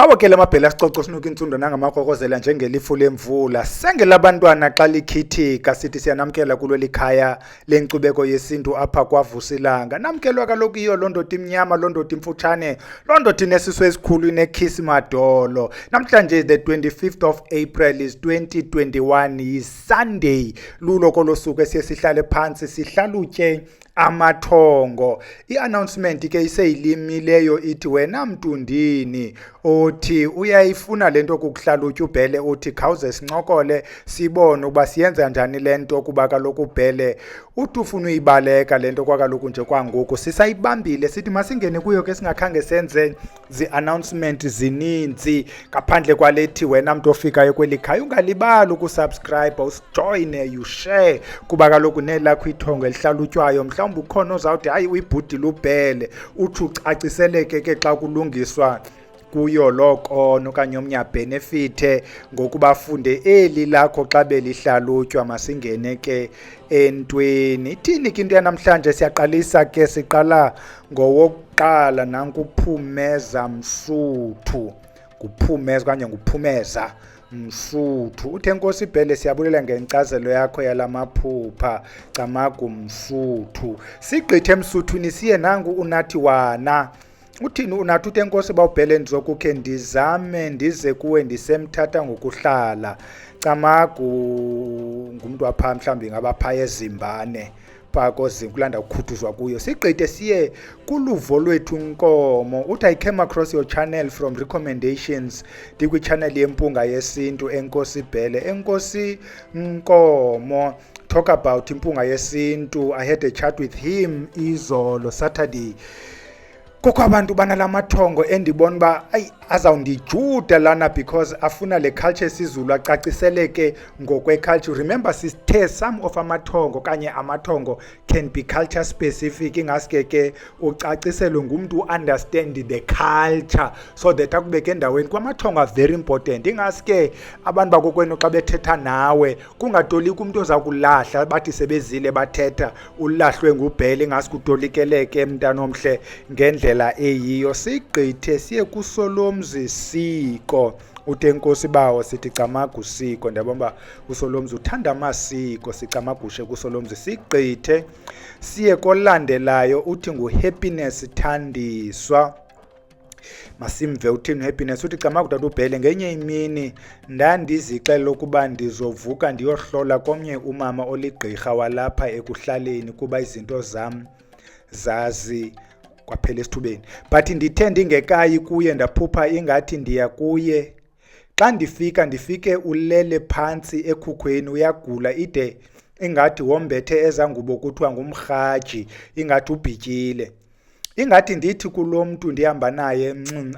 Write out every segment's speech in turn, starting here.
Ngawo ke lamabhela sicoco sinuka intsundo nangamakhokozela njengelifu lemvula sengelabantwana xa likhithika sithi siyanamkela kulo likhaya lenkcubeko yesintu apha kwaVusilanga. Namkelwa kaloku iyo londoda imnyama, londoda imfutshane, londoda inesiswe esikhulu inekhisi madolo. Namhlanje the 25th of April is 2021 yi-Sunday. Lulo kolosuku esiye sihlale phansi sihlalutye Amathongo. I-announcement ke iseyilimileyo ithi wena mntu ndini othi uyayifuna lento kukuhlalutya ubhele uthi khawuze sincokole sibone ukuba siyenza njani lento kuba kaloku ubhele uthi ufuna uyibaleka lento kwakaloku nje kwangoku sisayibambile sithi masingene kuyo ke singakhange senze zi-announcement zininzi ngaphandle kwalethi wena mntu ofikayo kweli khaya ungalibali ukusubscribe usijoyine you share kuba kaloku nelakho ithongo elihlalutywayo mhlawumbi ukhona ozawuthi hayi uyibhudile ubhele uthi ucaciseleke ke xa kulungiswa kuyo lokono okanye omnye benefite ngokuba funde eli lakho xa belihlalutywa. Masingene ke entweni ithini ke into yanamhlanje siyaqalisa ke siqala ngowokuqala nankuphumeza Msuthu kuphumeza kanye nguphumeza Msuthu uthe Nkosi Bhele siyabulela ngenkcazelo yakho yalamaphupha camagu Msuthu sigqithe Msuthwini siye nangu unathi wana uthini unathi uthe Nkosi bawubhele ndizokukhe ndizame ndize kuwe ndisemthatha ngokuhlala camagu ngumntu apha mhlawumbi ngabaphaya ezimbane phako zinkulanda ukhuthuzwa kuyo. Sigqithe siye kuluvo lwethu Nkomo uthi I came across your channel from recommendations dikwi-channel yempunga yesintu Enkosi Bhele. Enkosi Nkomo talk about impunga yesintu. I had a chat with him izolo Saturday. Kukho abantu banalamathongo endibona ba azawundijuda lana because afuna le culture sizulu acaciseleke ngokwe culture. Remember sithe some of amathongo kanye amathongo can be culture specific ingaske ke ucaciselwe ngumuntu understand the culture so that akubeke endaweni kwamathongo are very important. Ingaske abantu bakokwenu xa bethetha nawe kungatolika umuntu oza kulahla bathi sebezile bathetha ulahlwe ngubhele ingaske utolikeleke mntana omhle ngendlela eyiyo. Sigqithe siye kuSolomzi Siko uthe Nkosi bawo sithi camagu Siko ndiyabona uSolomzi uthanda amasiko sicamagushe kuSolomzi. Sigqithe siye kolandelayo uthi nguHappiness Thandiswa. Masimve uthini Happiness uthi camagu tata ubhele ngenye imini ndandizixela ukuba ndizovuka ndiyohlola komnye umama oligqirha walapha ekuhlaleni kuba izinto zam zazi kwaphela esithubeni but ndithe ndingekayi kuye ndaphupha ingathi ndiya kuye. Xa ndifike ulele phantsi ekhukhweni uyagula ide ingathi wombethe ezangubo kuthiwa ngumrhaji ingathi ubhityile. Ingathi ndithi kulo mntu ndihamba naye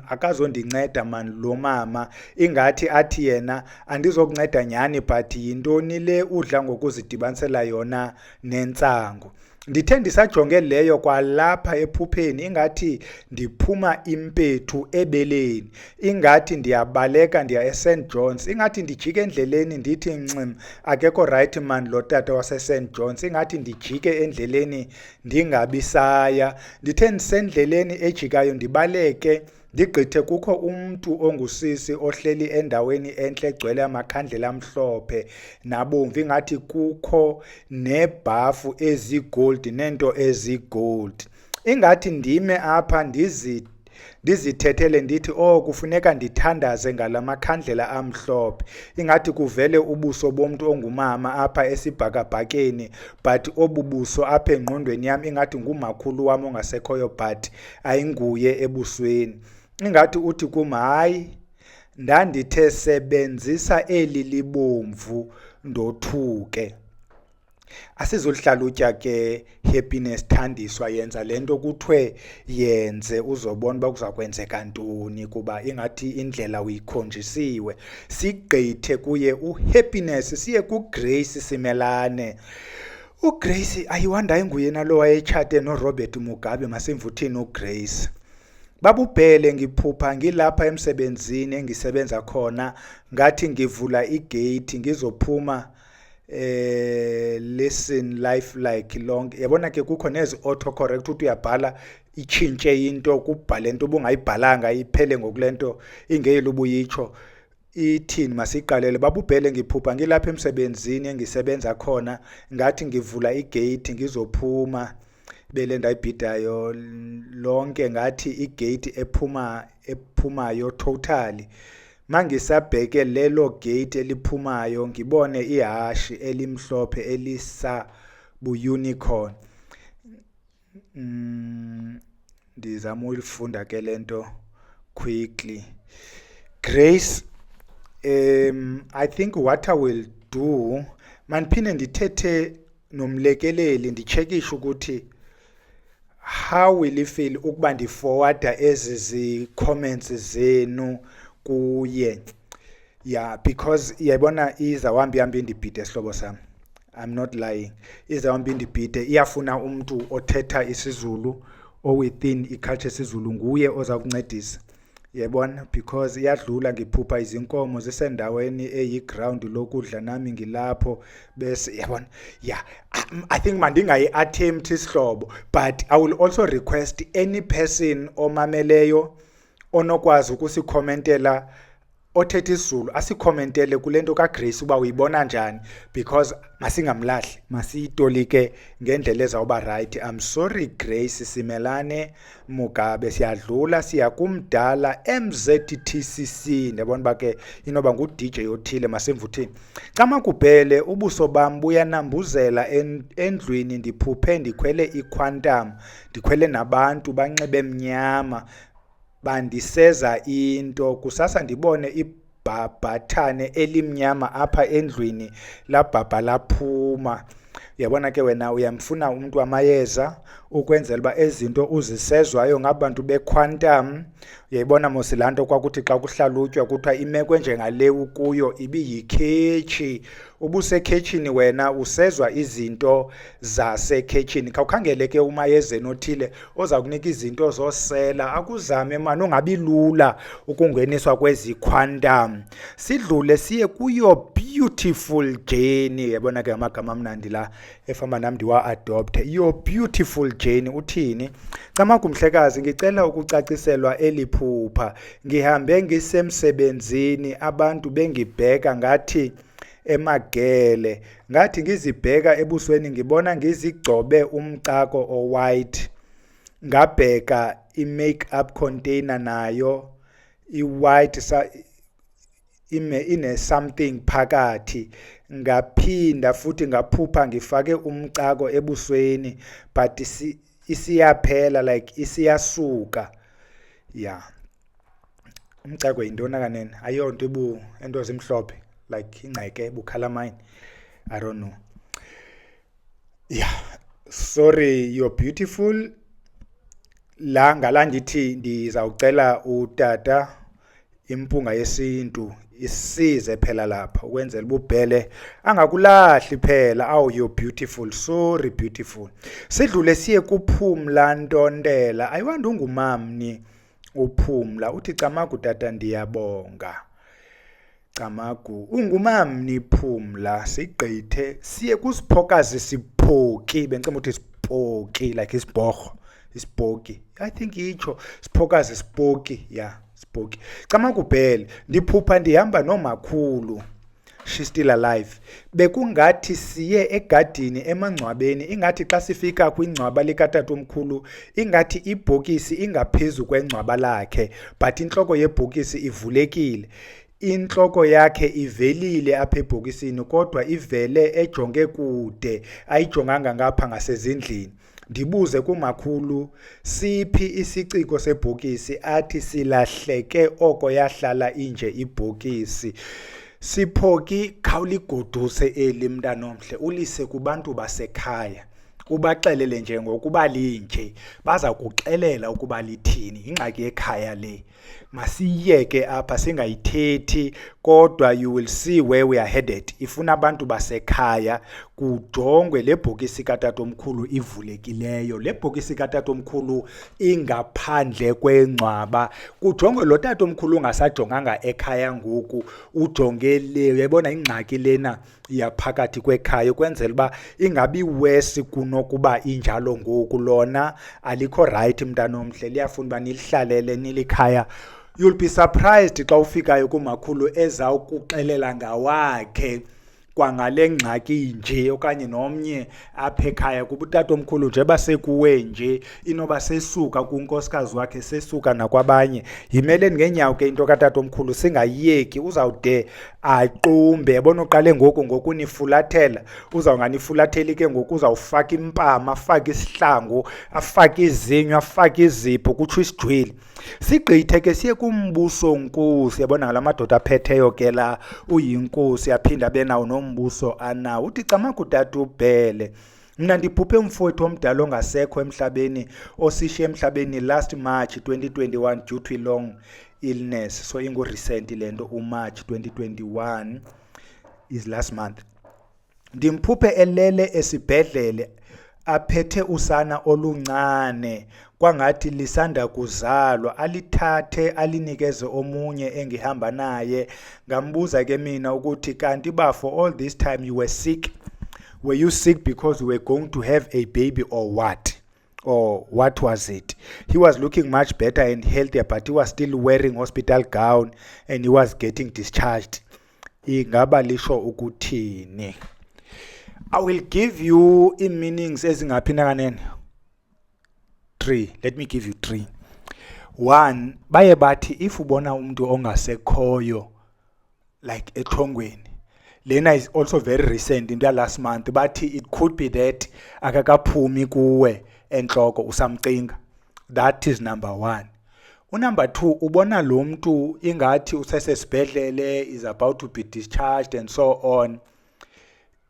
akazondinceda man lo mama ingathi athi yena andizokunceda nyhani but yintoni le udla ngokuzidibanisela yona nentsangu. Ndithe ndisajonge leyo kwalapha ephupheni ingathi ndiphuma impethu ebeleni ingathi ndiyabaleka ndiya eSt John's ingathi ndijike endleleni ndithi ncim akekho right man lo tata waseSt John's ingathi ndijike endleleni ndingabisaya. Ndithe ndisendleleni ejikayo ndibaleke ndigqithe kukho umntu ongusisi ohleli endaweni entle egcwele amakhandlela amhlophe nabomvu ingathi kukho nebhafu ezigold nento ezigold. Ingathi ndime apha ndizithethele ndithi kufuneka ndithandaze ngalamakhandlela amhlophe ingathi kuvele ubuso bomntu ongumama apha esibhakabhakeni but obubuso apha engqondweni yam ingathi ngumakhulu wam ongasekhoyo but ayinguye ebusweni. Ingathi uthi kum hayi ndandithe sebenzisa eli libomvu ndothuke. Asizolihlalutya ke Happiness Thandiswa yenza lento kuthiwe yenze uzobona uba kuza kwenzeka ntoni kuba ingathi indlela uyikhonjisiwe. Sigqithe kuye uHappiness siye kuGrace Simelane. uGrace ayiwanda inguye nalo wayetshate noRobert Mugabe masimvuthini uGrace. Babubhele ngiphupha ngilapha emsebenzini engisebenza khona ngathi ngivula igate ngizophuma listen life like long yabona ke kukho nezi autocorrect uthi uyabhala itshintshe into kubhale into ubungayibhalanga iphele ngokulento ingeyile ubuyitsho ithini masiqalele babubhele ngiphupha ngilapha emsebenzini engisebenza khona ngathi ngivula igate ngizophuma bele ndayibhidayo lonke ngathi igate ephumayo totally mangisabheke lelo gate eliphumayo ngibone ihashi elimhlophe elisa bu-unicorn. Ndizama ulifunda ke lento quickly. Grace, I think what I will do, maniphinde ndithethe nomlekeleli ndichekishe ukuthi how will you feel ukuba ndiforwarda ezi comments zenu kuye. Yeah, because yabona izawuhamba ihamba indibhide sihlobo sami. I'm not lying. Izawuhamba indibhide iyafuna umuntu othetha isiZulu within iculture isiZulu nguye ozakuncedisa. Yabona, because iyadlula ngiphupha izinkomo zisendaweni eyiground lokudla nami ngilapho bese yabona. Yeah, I think mandingayi attempt isihlobo, but I will also request any person omameleyo onokwazi ukusicommentela othetha isiZulu asicommentele kulento kaGrace uba uyibona njani, because masingamlahli masiyitolike ngendlela ezawuba right. I'm sorry Grace, simelane Mugabe, siyadlula siya kumdala MZTCC ndiyabona ba ke inoba ngu DJ othile masemvuthini. Xa makubhele ubuso bam buyanambuzela endlwini ndiphuphe ndikhwele iquantum ndikhwele nabantu banxibe emnyama bandiseza into kusasa ndibone ibhabhathane elimnyama apha endlwini labhabha laphuma. Yabona ke wena uyamfuna umuntu wamayeza ukwenzela uba ezinto uzisezwayo ngabantu bequantum. Uyayibona mosilanto kwakuthi xa kuhlalutywa kuthiwa imeko njengale ukuyo ibiyikhetshi. Ubusekhetshini wena usezwa izinto zasekhetshini. Khawukhangele ke umayezeni othile oza kunika izinto zosela akuzame mani ungabilula ukungeniswa kwezi quantum. Sidlule siye kuyo beautiful journey. Yabona ke amagama amnandi la efama nami ndiwa-adopt. Your beautiful journey uthini? Camagumhlekazi ngicela ukucaciselwa eliphupha. Ngihambe ngisemsebenzini abantu bengibheka ngathi emagele. Ngathi ngizibheka ebusweni ngibona ngizigcobe umcako o-white. Ngabheka i-makeup container nayo i-white ine something phakathi. Ngaphinda futhi ngaphupha ngifake umcako ebusweni but isiyaphela like isiyasuka. Yeah, umcako yintona kanene? Ayonto ento ezimhlophe like ingceke bukhalamine, I don't know. Yeah, sorry, you're beautiful. La ngala ndithi ndizawucela utata impunga yesintu isize phela lapha ukwenzela ububhele angakulahli phela. Aw, you're beautiful, sorry beautiful. Sidlule siye kuphumla ntontela. Ayiwandi ungumamni uphumla uthi Camagu tata ndiyabonga. Camagu ungumamni phumla. Sigqithe siye kusiphokazi siphoki. Bencema uthi siphoki like isibhorho isibhoki. I think itsho siphokazi siphoki. Yeah, siphoki. Camagu bhele ndiphupha ndihamba nomakhulu. She's still alive. Bekungathi siye egadini emangcwabeni ingathi xa sifika kwingcwaba likatata omkhulu ingathi ibhokisi ingaphezu kwengcwaba lakhe but inhloko yebhokisi ivulekile. Inhloko yakhe ivelile apha ebhokisini kodwa ivele ejonge kude ayijonganga ngapha ngasezindlini. Ndibuze kumakhulu siphi isiciko sebhokisi athi silahleke oko yahlala inje ibhokisi. Siphoki khawuligoduse eli mntanomhle ulise kubantu basekhaya ubaxelele nje ngokuba linje baza kuxelela ukuba lithini ingxaki ekhaya le. Masiyeke apha singayithethi kodwa you will see where we are headed. Ifuna abantu basekhaya kujongwe le bhokisi katata omkhulu ivulekileyo, le bhokisi katata omkhulu ingaphandle kwengcwaba. Kujongwe lo tata omkhulu ungasajonganga ekhaya ngoku ujonge le. Uyabona ingxaki lena yaphakathi kwekhaya ukwenzela uba ingabi worse kunokuba injalo ngoku lona alikho right mntana omhle liyafuna uba nilihlalele nilikhaya. You'll be surprised xa ufikayo kumakhulu ezawukuxelela ngawakhe kwangale ngxaki nje okanye nomnye apha ekhaya kuba utatomkhulu nje basekuwe nje inoba sesuka kunkosikazi wakhe sesuka nakwabanye. Yimeleni ngeenyawo ke into katatomkhulu singayiyeki, uzawude aqumbe yabona uqale ngoku nifulathela uzawunganifulatheli ke ngoku uzawufaka impama afake isihlangu afake izinyo afake izipho kutsho isidwili. Sigqithe ke siye kumbuso nkosi yabona ngala madoda aphetheyo ke la uyinkosi aphinda benawo nombuso anawo. Uthi camakutata ubhele mna ndiphuphe umfowethu omdala ongasekho emhlabeni osishiye emhlabeni last March 2021 due to long illness. So ingu-recent le nto uMarch 2021 is last month. Ndimphuphe elele esibhedlele aphethe usana oluncane kwangathi lisanda kuzalwa, alithathe alinikeze omunye engihamba naye. Ngambuza ke mina ukuthi kanti ba for all this time you were sick, were you sick because you were going to have a baby or what? Or what was it? He was looking much better and healthier, but he was still wearing hospital gown and he was getting discharged. Ingaba lisho ukuthini? I will give you meanings ezingaphi nakanene? 3. Let me give you 3. 1, baye bathi if ubona umuntu ongasekhoyo like ethongweni. Lena is also very recent in the last month, but it could be that akakaphumi kuwe enhloko usamcinga. That is number 1. Number 2, ubona lo muntu ingathi usesesibhedlele, is about to be discharged and so on.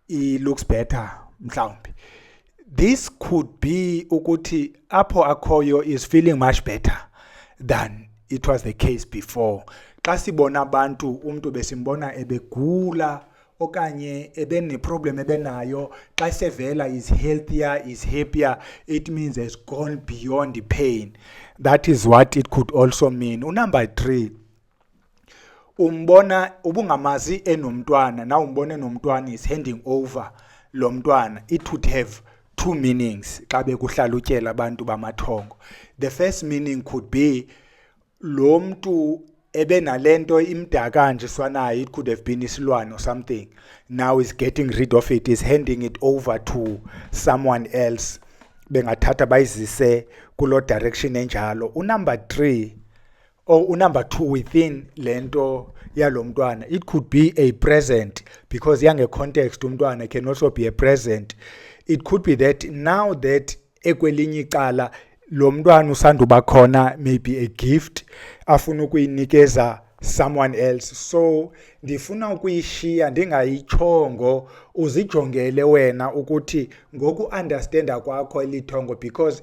He looks better mhlawumbe. This could be ukuthi apho akhoyo is feeling much better than it was the case before. Xa sibona abantu umuntu besimbona ebegula okanye ebene problem ebenayo, xa sevela is healthier, is happier, it means has gone beyond the pain. That is what it could also mean. Number 3, umbona ubungamazi enomntwana, now umbone nomntwana is handing over lo mntwana. It would have 2 meanings xa bekuhlalutyela abantu bamathongo. The first meaning could be lo mntu ebenalento imdaka nje swanayo, it could have been isilwane or something, now is getting rid of it, is handing it over to someone else, bengathatha bayizise kulo direction enjalo. Number 3 or number 2 within lento yalo mntwana, it could be a present, because yange context umntwana can also be a present. It could be that now that ekwelinye icala lo mntwana usanduba khona maybe a gift afuna ukuyinikeza someone else, so ndifuna ukuyishiya ndingayitshongo, uzijongele wena ukuthi ngoku understanda kwakho elithongo, because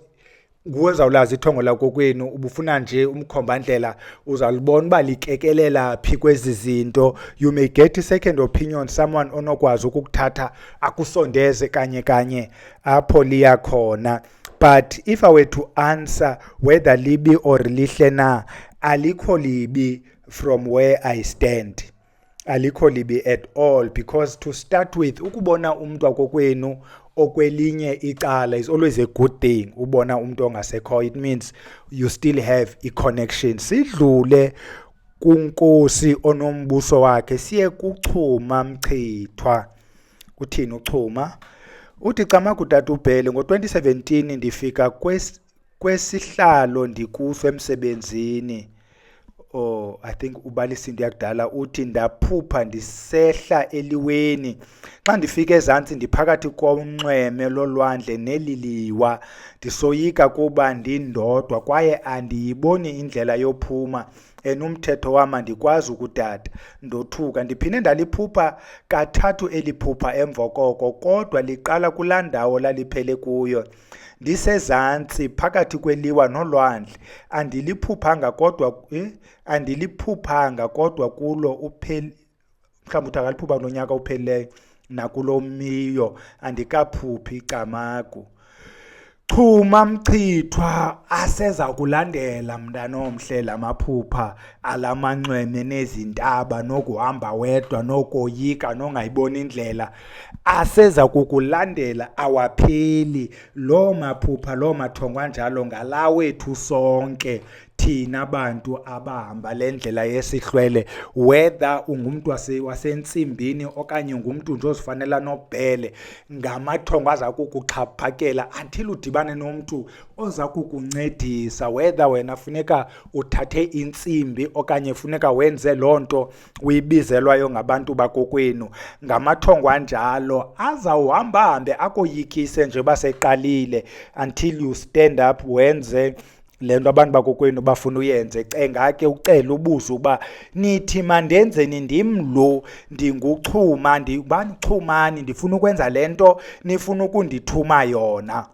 nguwe uzawulazi ithongo lakho kwenu, ubufuna nje umkhombandlela uzalibona uba likekelela phi kwezi zinto. You may get a second opinion, someone onokwazi ukukuthatha akusondeze kanye kanye apho liya khona. But if I were to answer whether libi or lihle na, alikho libi from where I stand. Alikho libi at all, because to start with ukubona umuntu wakokwenu okwelinye icala is always a good thing. Ubona umuntu ongasekho, it means you still have a connection. Sidlule kunkosi onombuso wakhe siye kuchuma mchithwa. Uthini uchuma? Uthi camakutata ubhele ngo-2017 ndifika kwesihlalo ndikuso emsebenzini. Oh, I think ubalisi ndiyakudala uthi ndaphupha ndisehla eliweni. Xa ndifika ezantsi ndiphakathi konxweme lolwandle neliliwa, ndisoyika kuba ndindodwa kwaye andiyiboni indlela yophuma, umthetho wam andikwazi ukudada. Ndothuka ndiphinde ndaliphupha kathathu eliphupha emva koko, kodwa liqala kulaa ndawo laliphele kuyo, ndisezantsi phakathi kweliwa nolwandle. Andiliphuphanga kodwa kulo mhlawumbi uthi akaliphupha kulo nyaka uphelileyo nakulo miyo, andikaphuphi camagu. Chuma mchithwa aseza kulandela mntanomhle lamaphupha alamanxweme nezintaba nokuhamba wedwa nokoyika nongayiboni indlela aseza kukulandela awapheli loo maphupha loo mathongo anjalo ngala wethu sonke thina abantu abahamba le ndlela yesihlwele whether ungumntu wasentsimbini okanye ungumntu nje ozifanela nobhele ngamathongo aza kukuxhaphakela until udibane nomntu oza kukuncedisa whether wena funeka uthathe intsimbi okanye funeka wenze lonto uyibizelwayo ngabantu bakokwenu ngamathongo anjalo azawuhambahambe akoyikise nje baseqalile until you stand up wenze le nto abantu bakokwenu bafuna uyenze cenga ke ucela ubuze uba nithi mandenzeni ndim lo ndinguchuma ndibani chumani ndifuna ukwenza le nto nifuna ukundithuma yona.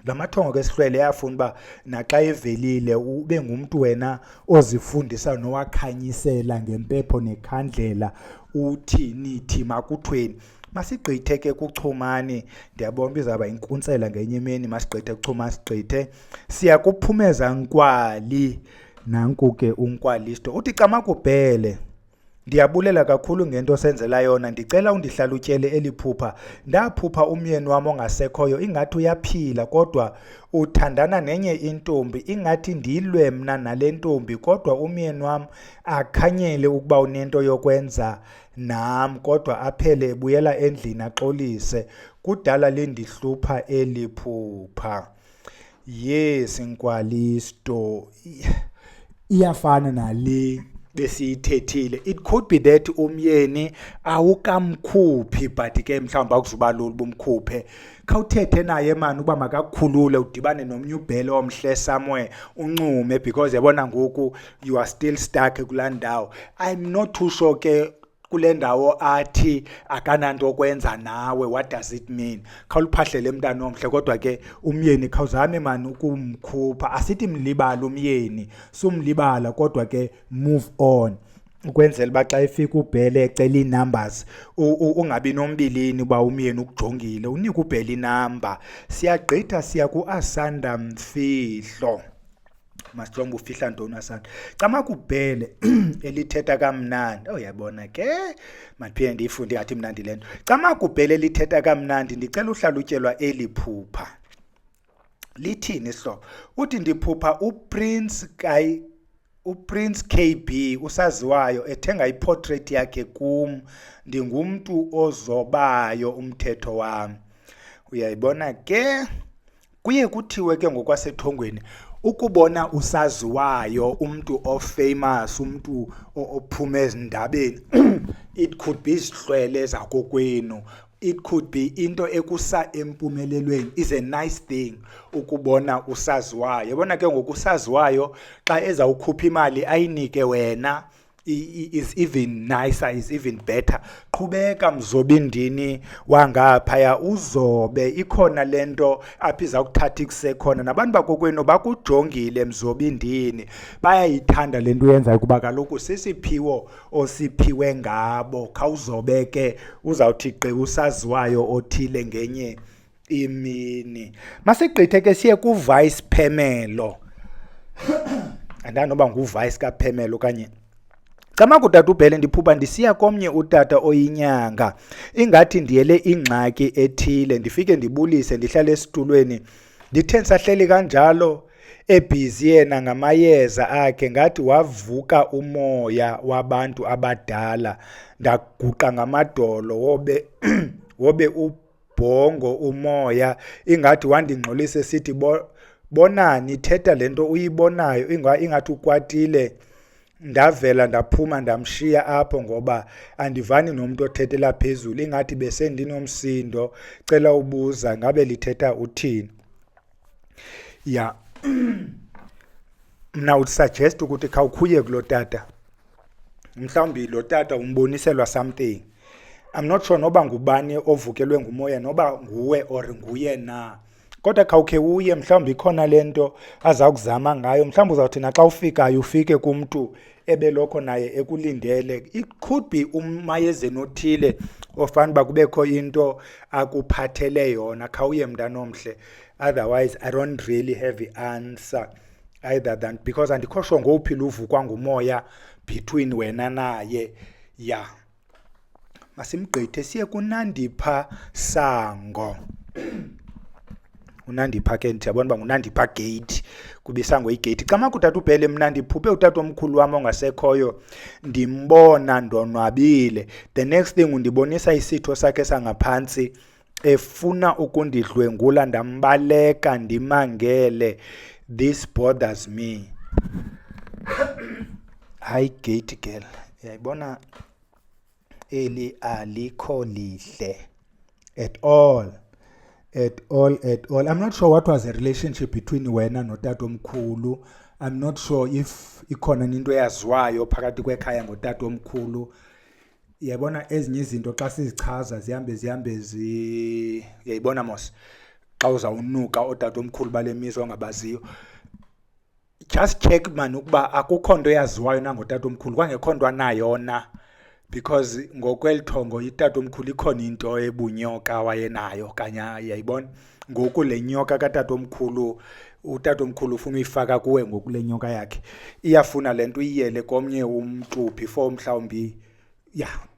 La mathongo ke sihlwele yafuna uba naxa evelile ube ngumntu wena ozifundisa nowakhanyisela ngempepho nekhandlela uthi nithi makuthweni. Masigqithe ke kuchumani ndiyabona izaba inkuntsela ngenye imini masigqithe kuchuma sigqithe siya kuphumeza nkwali nanku ke unkwalisto uthi camakubhele ndiyabulela kakhulu ngento osenzela yona ndicela undihlalutyele eliphupha ndaphupha umyeni wam ongasekhoyo ingathi uyaphila kodwa uthandana nenye intombi ingathi ndilwe mna nale ntombi kodwa umyeni wam akhanyele ukuba unento yokwenza nam kodwa aphele ebuyela endlini axolise kudala lendihlupha eliphupha. Yes nkwalisto iyafana nale besiyithethile. It could be that umyeni awukamkhuphi but ke mhlawumbe akuzuba lula bomkhuphe khawuthethe naye manje uba makakukhulule udibane nomnye ubhele omhle somewhere uncume because yabona ngoku you are still stuck kulandawo. I'm not too sure ke kule ndawo athi akananto okwenza nawe what does it mean khawuliphahlele mntana omhle kodwa ke umyeni khawuzame mani ukumkhupha asithi mlibala umyeni sumlibala kodwa ke move on ukwenzela uba xa efika ubhele ecela ii-numbers ungabi nombilini uba umyeni ukujongile unike ubhele inamba. Siyagqitha siya ku-Asanda Mfihlo masijonge ufihla ntoni asanda camakubhele elithetha kamnandi uyabona ke mandiphinde ndiyifunde ngathi mnandi le nto camakubhele elithetha kamnandi ndicela uhlalutyelwa eliphupha lithini sihlobo uthi ndiphupha uPrince KB usaziwayo ethenga iportrait yakhe kum ndingumntu ozobayo umthetho wami uyayibona ke kuye kuthiwe ke ngokwasethongweni ukubona usaziwayo umntu ofamous umntu ophuma ezindabeni it could be isihlwele zakokwenu it could be into ekusa empumelelweni is a nice thing ukubona usaziwayo yabona ke ngokusaziwayo xa ezawukhupha imali ayinike wena is even nicer is even better qhubeka mzobindini wangaphaya uzobe ikhona lento apha iza kuthatha ikusekhona nabantu bakokwenu bakujongile mzobindini bayayithanda lento uyenzayo kuba kaloku sisiphiwo osiphiwe ngabo khawuzobe ke uzawuthi gqi usaziwayo othile ngenye imini. Masigqithe ke siye kuVice Phemelo andanoba nguVice kaPhemelo okanye camakutata ubhele ndiphupha ndisiya komnye utata oyinyanga ingathi ndiyele ingxaki ethile ndifike ndibulise ndihlale esitulweni ndithe ndisahleli kanjalo ebhizi yena ngamayeza akhe ngathi wavuka umoya wabantu abadala ndaguqa ngamadolo wobe ubhongo umoya ingathi wandingxolisa esithi bonani thetha lento uyibonayo ingathi ukwatile ndavela ndaphuma ndamshiya apho ngoba andivani nomuntu othethela phezulu ingathi besendinomsindo cela ubuza ngabe lithetha uthini ya mna usuggest ukuthi khawukhuye kulo tata mhlawumbi lo tata umboniselwa something I'm not sure noba ngubani ovukelwe ngumoya noba nguwe or nguye na kodwa khawukhe uye mhlawumbi ikhona lento aza kuzama ngayo mhlawumbi uzawuthi naxa ufikayo ufike kumntu ebelokho naye ekulindele it could be umayezeni othile ofana uba kubekho into akuphathele yona khawuye mntana omhle Otherwise I don't really have the answer either than because andikho sure ngowuphi luvukwa ngumoya between wena naye. Yeah, masimgqithe siye kunandipha sango. Unandipha ke ndiyabona uba ngunandipha gate kuba isango igate. Xa utata uBhele mna ndiphuphe utata omkhulu wam ongasekhoyo ndimbona ndonwabile. The next thing undibonisa isitho sakhe sangaphantsi efuna ukundidlwengula ndambaleka ndimangele. This bothers me. Hayi gate girl, yayibona eli alikho lihle at all. I'm not sure what was the relationship between wena notata omkhulu. I'm not sure if ikhona into eyaziwayo phakathi kwekhaya ngotata omkhulu. Yayibona ezinye izinto xa sizichaza zihambe yayibona mos xa uzawunuka otata omkhulu bale mizwa ongabaziyo. Just check man ukuba akukho nto eyaziwayo nangotata omkhulu, kwangekho nto anayona. Because ngokwelithongo itata omkhulu ikhona into ebunyoka wayenayo kanya, yayibona. Ngoku le nyoka katata omkhulu, utata omkhulu ufuna uyifaka kuwe ngoku le nyoka yakhe. Iyafuna le nto uyiyele komnye umntu before mhlawumbi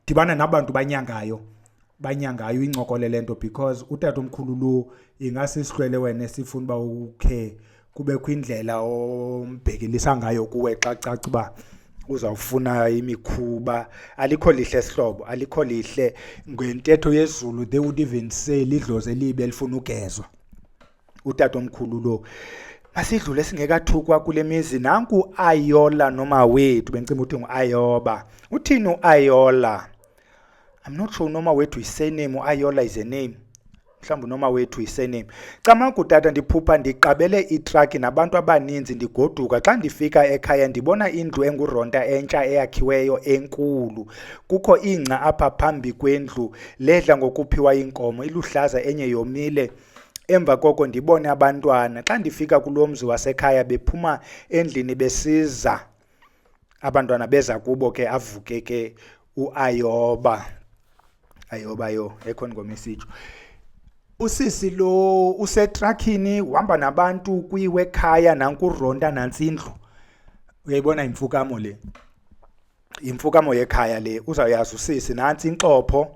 dibana nabantu banyangayo incokole le nto, because utata omkhulu lo ingasisihlwele wena sifuna uba ukhe kubekho indlela ombhekelisa ngayo kuwe xa caca uba uzawufuna imikhuba. Alikho lihle sihlobo, alikho lihle. Ngentetho yezulu they would even say lidlozi elibe lifuna ugezwa. Utata omkhulu lo masidlule singekathukwa kule mizi. Nanku Ayola noma wethu, bengicimba uthi nguAyoba. Uthini uAyola? I'm not sure noma wethu isename. Ayola is a name. Mhlawumbe noma wethu isename. Xa kutata ndiphupha ndiqabele itraki nabantu abaninzi ndigoduka. Xa ndifika ekhaya ndibona indlu enguronta entsha eyakhiweyo enkulu. Kukho ingca apha phambi kwendlu ledla ngokuphiwa inkomo, iluhlaza enye yomile. Emva koko ndibone abantwana. Xa ndifika kulo mzi wasekhaya bephuma endlini besiza. Abantwana beza kubo ke avuke ke uAyoba. Ayoba yo ekhona ngomesitsho. Usisi lo usetrakini uhamba nabantu kwiwekhaya nankuronta nantsi indlu. Uyayibona imfukamo le. Imfukamo yekhaya le uzawuyazi usisi nantsi inxopho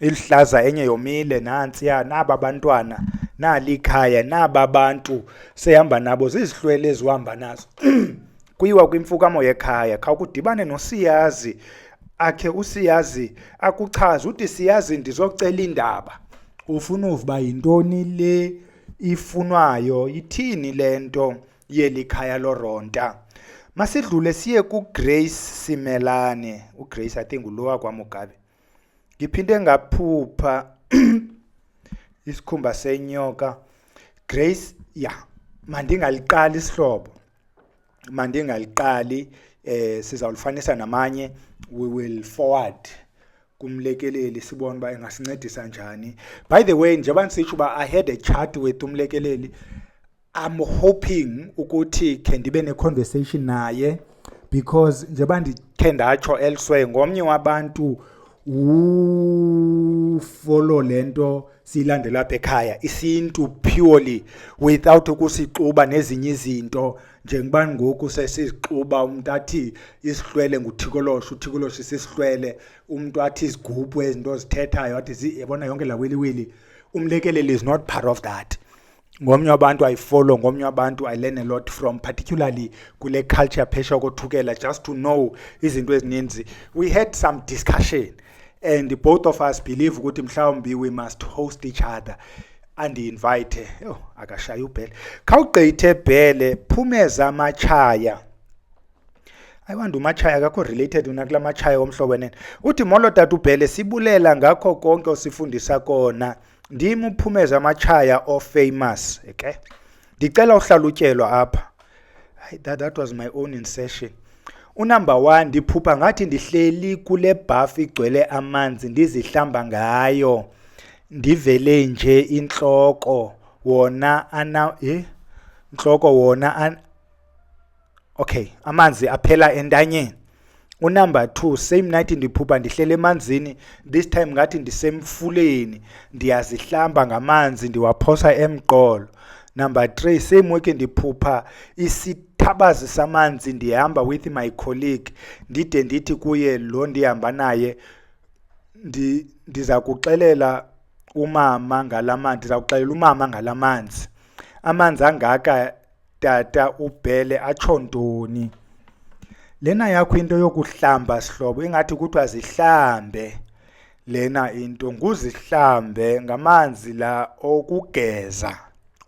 ilihlaza enye yomile nantsi naba abantwana nalikhaya naba abantu sehamba nabo zizihlwele ezihamba nazo. Kuyiwa kwimfukamo yekhaya kha kudibane noSiyazi akhe uSiyazi akuchaza uthi Siyazi ndizocela indaba. Ufuna uvuba yintoni le ifunwayo, ithini lento yelikhaya loronta. Masidlule siye kuGrace Simelane. uGrace I think ulowa kwaMugabe. Ngiphinde ngaphupha isikhumba senyoka. Grace mandingaliqali isihlobo. Mandingaliqali sizawulifanisa namanye. We will forward kumlekeleli sibone uba engasincedisa njani. By the way, njengoba ndisitsho uba I had a chat with umlekeleli, I'm hoping ukuthi khe ndibe ne-conversation naye, because njengoba ndikhe ndatsho elsewhere ngomnye wabantu follow lento siyilandela apha ekhaya isintu purely without ukusixuba nezinye izinto. Njengoba ngoku sesizixuba, umuntu athi isihlwele nguthikolosho, uthikoloshi sisihlwele, umuntu athi izigubhu ezinto zithethayo athi yabona yonke la wili. Umlekeleli is not part of that. Ngomnye wabantu I follow, ngomnye wabantu I learn a lot from, particularly kule culture phesha kothukela, just to know izinto ezininzi. We had some discussion and both of us believe ukuthi mhlawumbi we must host each other and invite. Akashaya uBhele. Khawugqithe Bhele, Phumeza Amachaya. I wonder uMachaya akakho related unakula Machaya omhlobo nene. Uthi molo tata uBhele, sibulela ngakho konke osifundisa kona. Ndim uPhumeza Amachaya famous, okay? Ndicela uhlalutyelwa apha. That was my own insertion. Unumber 1, ndiphupha ngathi ndihleli kule bhafu igcwele amanzi ndizihlamba ngayo. Ndivele nje inhloko wona inhloko wona okay, amanzi aphela entanyeni. Unumber 2, same night ndiphupha ndihlele emanzini, this time ngathi ndisemfuleni ndiyazihlamba ngamanzi ndiwaphosa emqolo. Number 3, same week ndiphupha isithabazi samanzi ndihamba with my colleague ndide ndithi kuye lo ndihamba naye ndiza kuxelela umama ngalamanzi, ndiza kuxelela umama ngalamanzi. Amanzi angaka tata ubhele atsho ntoni? Lena yakho into yokuhlamba sihlobo ingathi kuthiwa zihlambe. Lena into nguzihlambe ngamanzi la okugeza,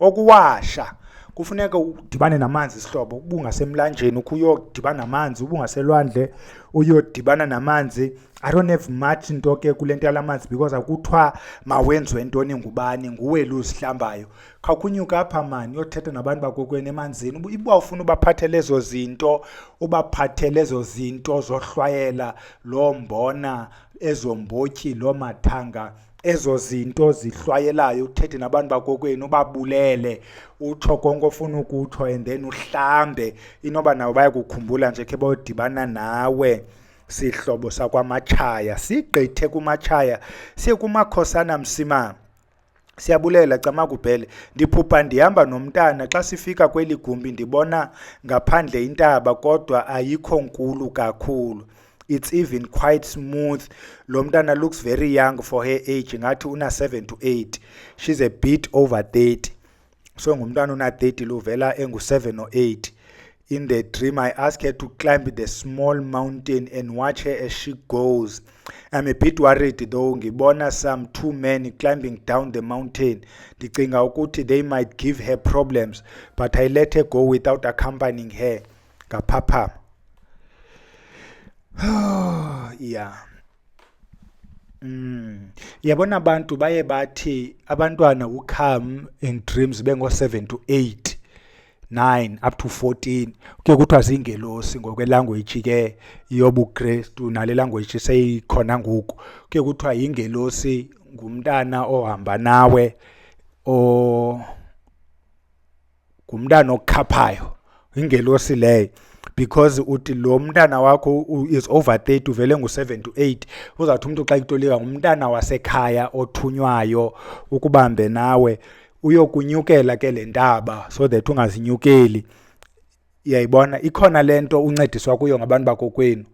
okuwasha. Kufuneka udibane namanzi sihlobo, ubungasemlanjeni ukuyodibana namanzi, ubungaselwandle uyodibana namanzi. I don't have much into ke kule nto yalamanzi because akuthiwa mawenziwe ntoni ngubani, nguwe luzihlambayo. Khawukunyuka apha mani uyothetha nabantu bakokwenu emanzini. Ibuba ufuna ubaphathele ezo zinto, ubaphathele ezo zinto zohlwayela lo mbona, ezo mbotyi, lo mathanga, ezo zinto zihlwayelayo. Uthethe nabantu bakokwenu ubabulele, utsho konke ofuna ukutsho and then uhlambe. Inoba nawe bayakukhumbula nje ke bayodibana nawe. Sihlobo sakwaMatshaya, sigqithe kuMatshaya siye kuMakhosana Msima. Siyabulela Camakubhele, ndiphupha ndihamba nomntana, xa sifika kweli gumbi ndibona ngaphandle intaba kodwa ayikho nkulu kakhulu. It's even quite smooth. Lo mntana looks very young for her age, ngathi una 7 to 8. She's a bit over 30. So ngumntana una 30 luvela engu7 or 8. In the dream, I asked her to climb the small mountain and watch her as she goes. I'm a bit worried though, ngibona some 2 men climbing down the mountain. Ndicinga ukuthi they might give her problems, but I let her go without accompanying her. Ngapapa. Yeah. Yabona abantu baye bathi abantwana who come in dreams bengo 7 to 8. 9 up to 14 kuye kuthiwa zingelosi ngokwelanguage ke yobuKristu nale language seyikhona ngoku. Kuye kuthiwa ingelosi ngumntana ohamba nawe ngumntana okhaphayo, ingelosi leyo. Because uthi lo mntana wakho is over 30 uvele ngu7 to 8, uzathi umuntu xa itolika ngumntana wasekhaya othunywayo ukubambe nawe uyokunyukela ke le ntaba so that ungazinyukeli. Iyayibona ikhona lento uncediswa kuyo ngabantu bakokwenu.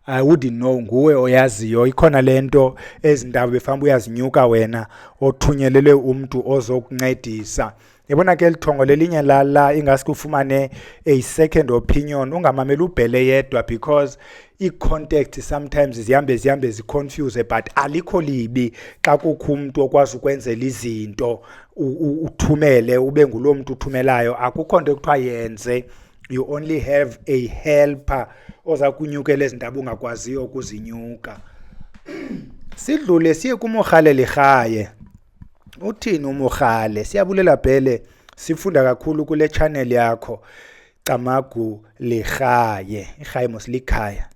I wouldn't know, nguwe oyaziyo. Ikhona lento ezindaba befanele uyazinyuka wena othunyelele umntu ozokuncedisa. Yabona ke lithongo lelinye la ingasi ufumane a second opinion, ungamamela ubhele yedwa because i-context sometimes zihambe ziconfuse, but alikho libi xa kukho umuntu okwazi ukwenzela izinto uthumele ube ngulo muntu uthumelayo. Akukho nto ekuthiwa yenze, you only have a helper oza kunyukela ezindaba ungakwaziyo ukuzinyuka. Sidlule siye kuMogale Ligaye. Uthini uMogale? Siyabulela Bhele, sifunda kakhulu kule channel yakho Camagu Ligaye. Igaye mosilikhaya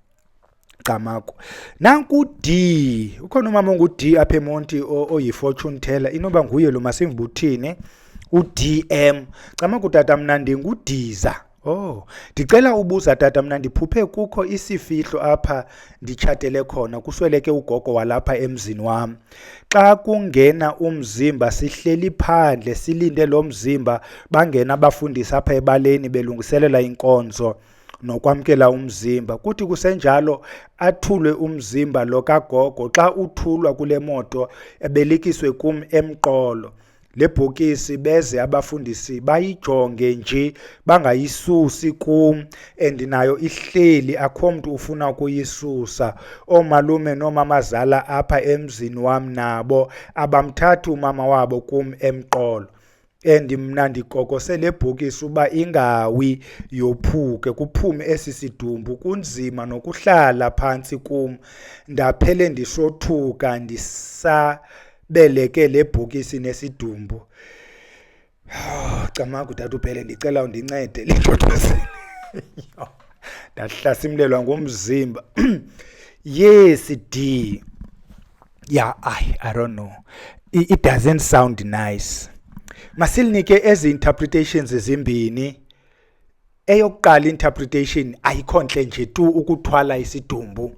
Camagu. Nanku D, ukhona umama ongu-D apha eMonti oyi-fortune teller. Inoba nguye lo masimvuthini u-DM. Camagu tata mna ndingudiza. Oh, ndicela ubuza tata mna ndiphuphe kukho isifihlo apha nditshatele khona, kusweleke ugogo walapha emzini wam. Xa kungena umzimba sihleli phandle silinde lo mzimba bangena abafundisi apha ebaleni belungiselela inkonzo nokwamkela umzimba. Kuthi kusenjalo athulwe umzimba lo kagogo. Xa uthulwa kule moto ebelikiswe kum emqolo. Le bhokisi beze abafundisi bayijonge nje bangayisusi kum, nayo ihleli akho mntu ufuna ukuyisusa. Oomalume noomamazala apha emzini wam nabo abamthathi umama wabo kum emqolo. Mna ndikokose le bhokisi uba ingawi yophuke kuphume esi sidumbu. Kunzima nokuhlala phantsi kum, ndaphele ndisothuka beleke le bhokisi nesidumbu. Camagu tata uBhele, ndicela undincede lindodozeni. Ndahlasimlelwa ngumzimba. Yes D. Yeah, I don't know. It doesn't sound nice. Masilinike ezi interpretations ezimbini. Eyokuqala interpretation ayikho nhle nje tu ukuthwala isidumbu.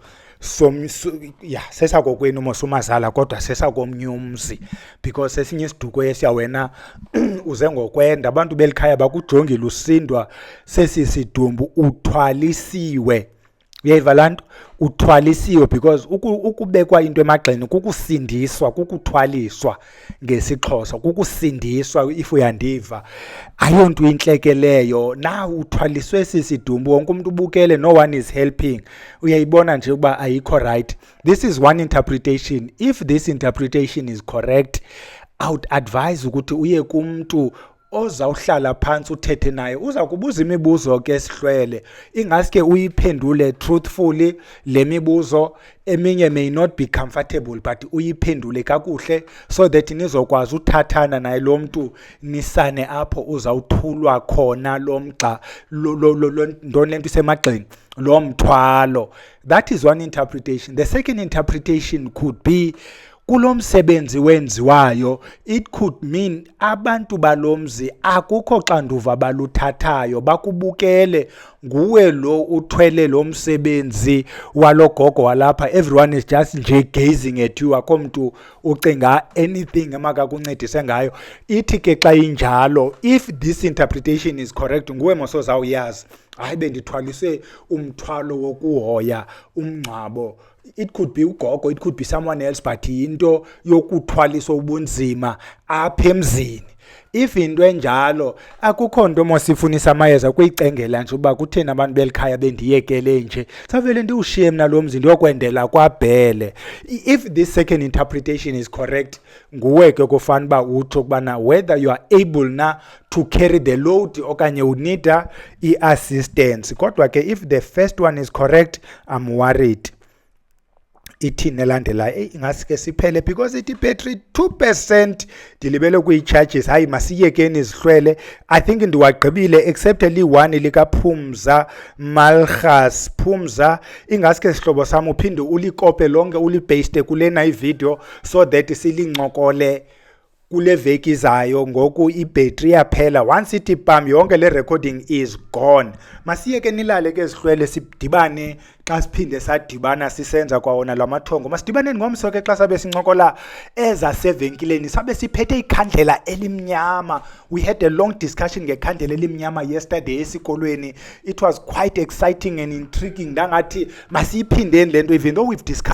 sesakokwenu mosumazala kodwa sesakomnye umzi, because esinye isiduko esiya wena uze ngokwenda abantu belikhaya bakujongile usindwa sesi sidumbu uthwalisiwe. Uyayiva laa nto? Uthwalisiwe, because ukubekwa into emagxeni kukusindiswa, kukuthwaliswa ngesixhosa, kukusindiswa if uyandiva. Ayonto intlekeleyo, na uthwaliswe sisidumbu, wonke umuntu ubukele, no one is helping. Uyayibona nje ukuba ayikho right. This is one interpretation. If this interpretation is correct, I would advise ukuthi uye kumntu ozawuhlala phansi uthethe naye, uza kubuza imibuzo ke sihlwele, ingaske uyiphendule truthfully le mibuzo. Eminye may not be comfortable but uyiphendule kakuhle, so that nizokwazi uthathana naye lo mntu, nisane apho uzawuthulwa khona lo mgxa ntoni le nto isemagxeni, lo mthwalo. That is one interpretation. The second interpretation could be, kulo msebenzi wenziwayo, it could mean abantu balomzi akukho xanduva baluthathayo, bakubukele nguwe lo uthwele lo msebenzi walo gogo walapha. Everyone is just nje gazing at you, akho mntu ucinga anything emakakuncedise ngayo. Ithi ke xa injalo, if this interpretation is correct, nguwe mosozawuyazi, hayi bendithwaliswe umthwalo wokuhoya umngcwabo. It could be ugogo, it could be someone else, but into yokuthwaliswa ubunzima apha emzini. If into enjalo, akukho nto mosifunisa amayeza kuyicengela nje uba kutheni abantu belikhaya bendiyekele nje, savele ndiwushiye mna lo mzi ndiyokwendela kwabhele. If this second interpretation is correct, nguwe ke kufana uba utsho kubana whether you are able na to carry the load okanye unida i-assistance. Kodwa ke if the first one is correct, I'm worried. Ithini elandelayo? Ingasike siphele, because ithi battery 2% dilibele kuyi-charges. Hayi masiyekeni izihlwele. I think ndiwagqibile except li-1 likaphumza malhas. Phumza, ingasike sihlobo sam uphinde ulikope lonke ulipaste kulena ivideo, so that silincokole kule veki izayo ngoku ibhetri yaphela. Once ithi pam yonke le recording is gone. Masiyeke nilale ke sihlwele, sidibane xa siphinde sadibana sisenza kwawona la mathongo. Masidibaneni ngomso ke xa sabe sincokola ezasevenkileni, sabe siphethe ikhandlela elimnyama. We had a long discussion ngekhandlela elimnyama yesterday esikolweni. It was quite exciting and intriguing. Ndangathi masiyiphindeni lento, even though we've discussed